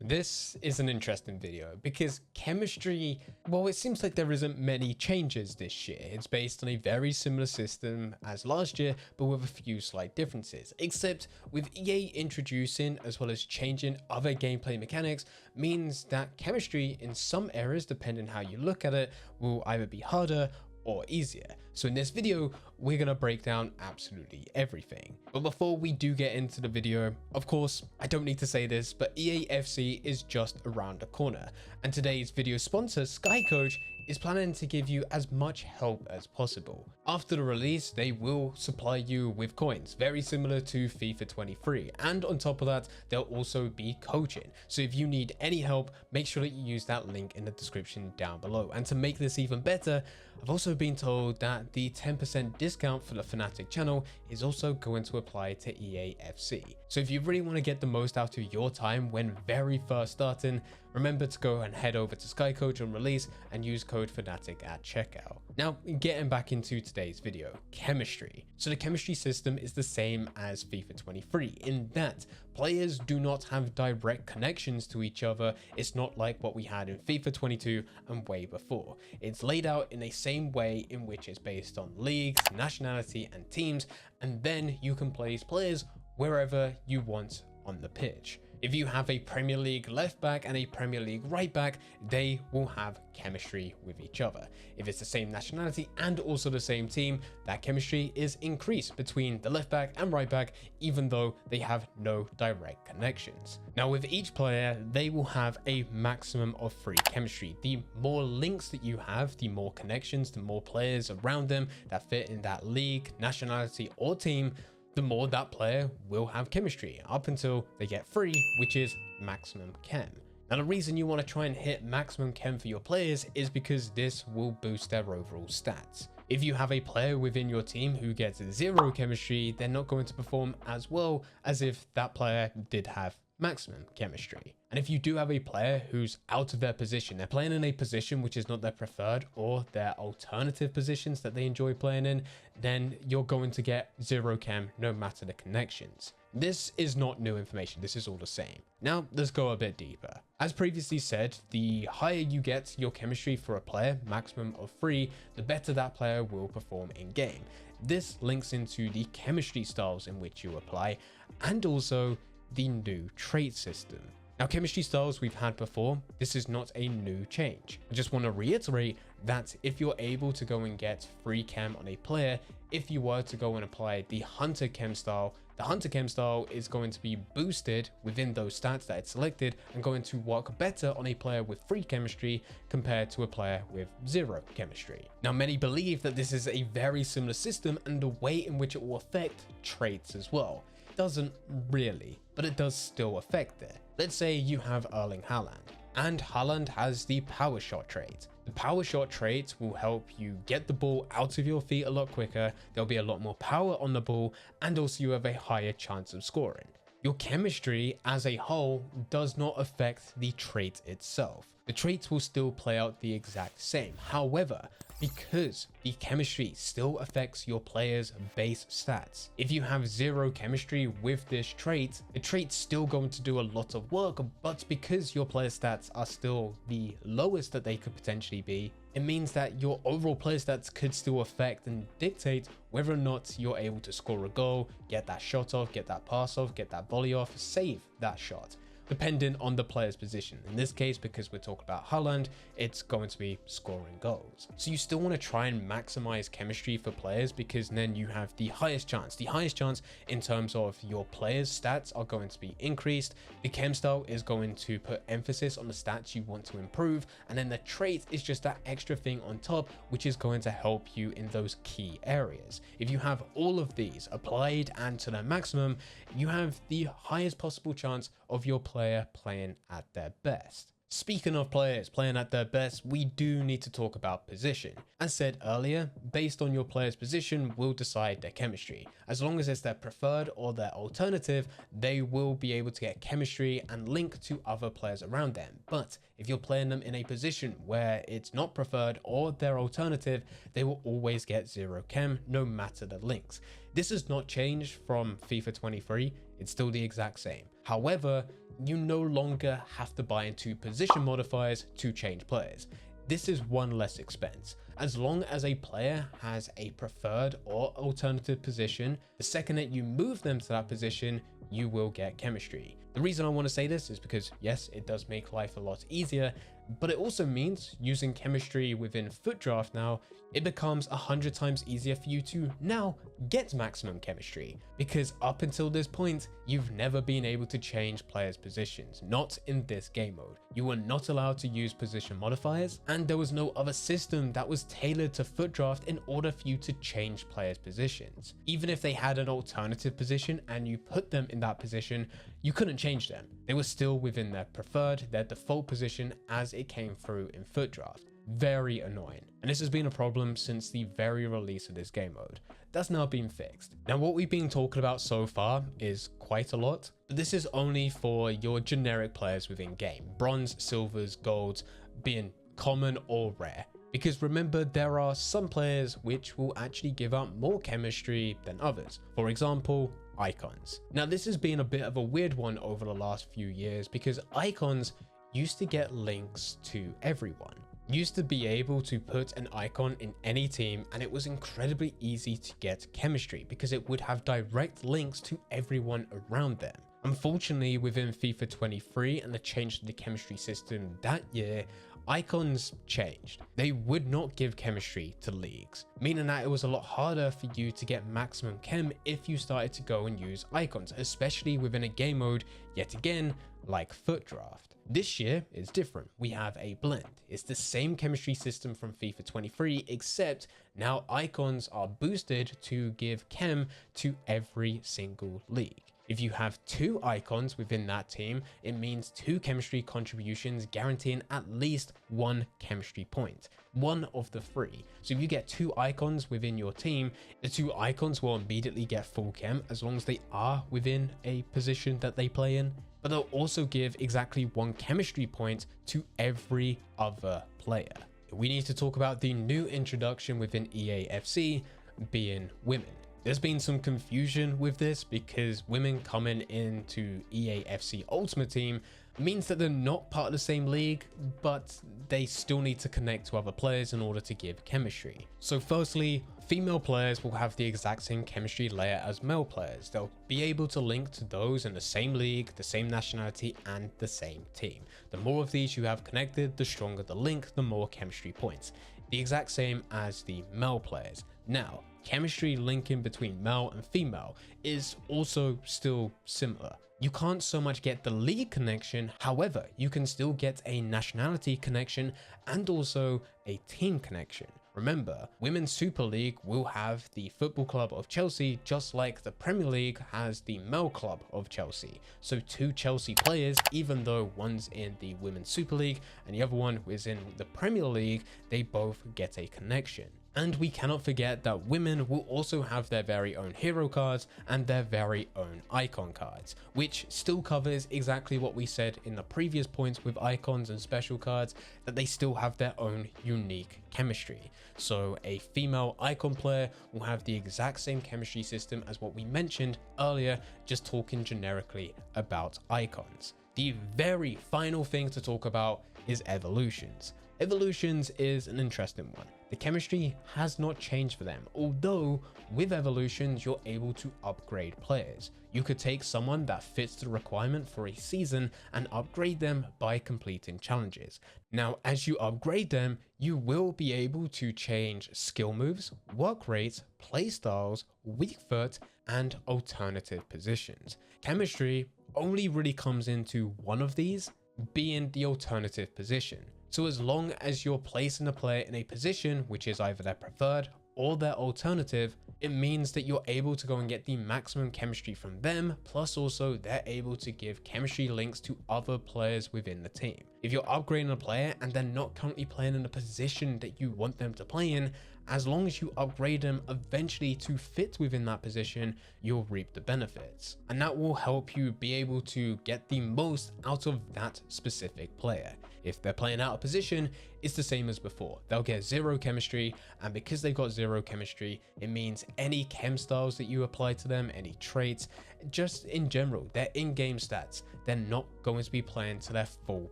This is an interesting video because chemistry, well, it seems like there isn't many changes this year. It's based on a very similar system as last year, but with a few slight differences, except with EA introducing as well as changing other gameplay mechanics means that chemistry in some areas, depending how you look at it, will either be harder or easier. So in this video, we're going to break down absolutely everything. But before we do get into the video, of course, I don't need to say this, but EAFC is just around the corner. And today's video sponsor, SkyCoach, is planning to give you as much help as possible. After the release, they will supply you with coins, very similar to FIFA 23. And on top of that, there'll also be coaching. So if you need any help, make sure that you use that link in the description down below. And to make this even better, I've also been told that the 10% discount for the Fnatic channel is also going to apply to EAFC. So if you really want to get the most out of your time when very first starting, remember to go and head over to SkyCoach on release and use code Fnatic at checkout. Now, getting back into today's video, chemistry. So the chemistry system is the same as FIFA 23 in that players do not have direct connections to each other. It's not like what we had in FIFA 22 and way before. It's laid out in the same way in which it's based on leagues, nationality, and teams, and then you can place players wherever you want on the pitch. If you have a Premier League left back and a Premier League right back, they will have chemistry with each other. If it's the same nationality and also the same team, that chemistry is increased between the left back and right back, even though they have no direct connections. Now, with each player, they will have a maximum of 3 chemistry. The more links that you have, the more connections, the more players around them that fit in that league, nationality, or team, the more that player will have chemistry up until they get 3, which is maximum chem. Now, the reason you want to try and hit maximum chem for your players is because this will boost their overall stats. If you have a player within your team who gets 0 chemistry, they're not going to perform as well as if that player did have maximum chemistry. And if you do have a player who's out of their position, they're playing in a position which is not their preferred or their alternative positions that they enjoy playing in, then you're going to get 0 chem no matter the connections. This is not new information, this is all the same. Now let's go a bit deeper. As previously said, the higher you get your chemistry for a player, maximum of 3, the better that player will perform in game. This links into the chemistry styles in which you apply and also the new trait system. Now, chemistry styles we've had before, this is not a new change. I just want to reiterate that if you're able to go and get free chem on a player, if you were to go and apply the hunter chem style, the hunter chem style is going to be boosted within those stats that it's selected and going to work better on a player with free chemistry compared to a player with 0 chemistry. Now, many believe that this is a very similar system and the way in which it will affect traits as well. Doesn't really, but it does still affect it. Let's say you have Erling Haaland, and Haaland has the power shot trait. The power shot trait will help you get the ball out of your feet a lot quicker, there'll be a lot more power on the ball, and also you have a higher chance of scoring. Your chemistry as a whole does not affect the trait itself. The traits will still play out the exact same. However, because the chemistry still affects your player's base stats, if you have 0 chemistry with this trait, the trait's still going to do a lot of work, but because your player stats are still the lowest that they could potentially be, it means that your overall player stats could still affect and dictate whether or not you're able to score a goal, get that shot off, get that pass off, get that volley off, save that shot, depending on the player's position. In this case, because we're talking about Haaland, it's going to be scoring goals. So you still want to try and maximize chemistry for players because then you have the highest chance. The highest chance in terms of your players' stats are going to be increased. The chem style is going to put emphasis on the stats you want to improve. And then the trait is just that extra thing on top, which is going to help you in those key areas. If you have all of these applied and to their maximum, you have the highest possible chance of your player playing at their best. Speaking of players playing at their best, we do need to talk about position. As said earlier, based on your player's position will decide their chemistry. As long as it's their preferred or their alternative, they will be able to get chemistry and link to other players around them. But if you're playing them in a position where it's not preferred or their alternative, they will always get 0 chem no matter the links. This has not changed from FIFA 23, it's still the exact same. However, you no longer have to buy into position modifiers to change players. This is one less expense. As long as a player has a preferred or alternative position, the second that you move them to that position, you will get chemistry. The reason I want to say this is because yes, it does make life a lot easier, but it also means using chemistry within FUT Draft now, it becomes 100 times easier for you to now get maximum chemistry, because up until this point, you've never been able to change players' positions, not in this game mode. You were not allowed to use position modifiers, and there was no other system that was tailored to FUT Draft in order for you to change players' positions. Even if they had an alternative position and you put them in that position, you couldn't change them. They were still within their preferred, their default position as it came through in FUT Draft. Very annoying, and this has been a problem since the very release of this game mode. That's now been fixed. Now what we've been talking about so far is quite a lot, but this is only for your generic players within game, bronze, silvers, golds, being common or rare. Because remember, there are some players which will actually give out more chemistry than others. For example, icons. Now this has been a bit of a weird one over the last few years because icons used to get links to everyone. Used to be able to put an icon in any team and it was incredibly easy to get chemistry because it would have direct links to everyone around them. Unfortunately, within FIFA 23 and the change to the chemistry system that year, icons changed. They would not give chemistry to leagues, meaning that it was a lot harder for you to get maximum chem if you started to go and use icons, especially within a game mode, yet again, like FUT Draft. This year is different. We have a blend. It's the same chemistry system from FIFA 23, except now icons are boosted to give chem to every single league. If you have 2 icons within that team, it means 2 chemistry contributions guaranteeing at least 1 chemistry point, one of the 3. So if you get 2 icons within your team, the 2 icons will immediately get full chem as long as they are within a position that they play in, but they'll also give exactly 1 chemistry point to every other player. We need to talk about the new introduction within EAFC, being women. There's been some confusion with this because women coming into EAFC Ultimate Team means that they're not part of the same league, but they still need to connect to other players in order to give chemistry. So firstly, female players will have the exact same chemistry layer as male players. They'll be able to link to those in the same league, the same nationality, and the same team. The more of these you have connected, the stronger the link, the more chemistry points. The exact same as the male players. Now, chemistry linking between male and female is also still similar. You can't so much get the league connection, however, you can still get a nationality connection and also a team connection. Remember, Women's Super League will have the Football Club of Chelsea just like the Premier League has the Male Club of Chelsea. So 2 Chelsea players, even though one's in the Women's Super League and the other one is in the Premier League, they both get a connection. And we cannot forget that women will also have their very own hero cards and their very own icon cards, which still covers exactly what we said in the previous points with icons and special cards, that they still have their own unique chemistry. So a female icon player will have the exact same chemistry system as what we mentioned earlier, just talking generically about icons. The very final thing to talk about is evolutions. Evolutions is an interesting one. The chemistry has not changed for them, although with evolutions you're able to upgrade players. You could take someone that fits the requirement for a season and upgrade them by completing challenges. Now, as you upgrade them, you will be able to change skill moves, work rates, play styles, weak foot, and alternative positions. Chemistry only really comes into one of these, being the alternative position. So as long as you're placing a player in a position which is either their preferred or their alternative, it means that you're able to go and get the maximum chemistry from them, plus also they're able to give chemistry links to other players within the team. If you're upgrading a player and they're not currently playing in a position that you want them to play in, as long as you upgrade them eventually to fit within that position, you'll reap the benefits. And that will help you be able to get the most out of that specific player. If they're playing out of position, it's the same as before. They'll get 0 chemistry, and because they've got 0 chemistry, it means any chem styles that you apply to them, any traits, just in general, their in-game stats, they're not going to be playing to their full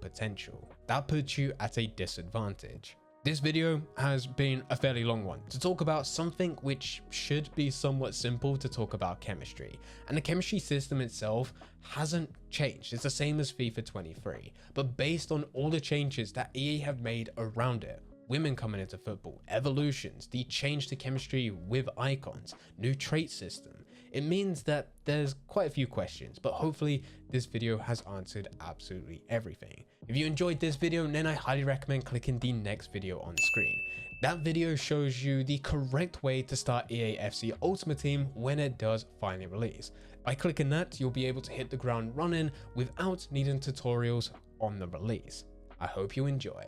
potential. That puts you at a disadvantage. This video has been a fairly long one to talk about something which should be somewhat simple to talk about: chemistry. And the chemistry system itself hasn't changed. It's the same as FIFA 23, but based on all the changes that EA have made around it, women coming into football, evolutions, the change to chemistry with icons, new trait system, it means that there's quite a few questions, but hopefully this video has answered absolutely everything. If you enjoyed this video, then I highly recommend clicking the next video on screen. That video shows you the correct way to start EAFC Ultimate Team when it does finally release. By clicking that, you'll be able to hit the ground running without needing tutorials on the release. I hope you enjoy.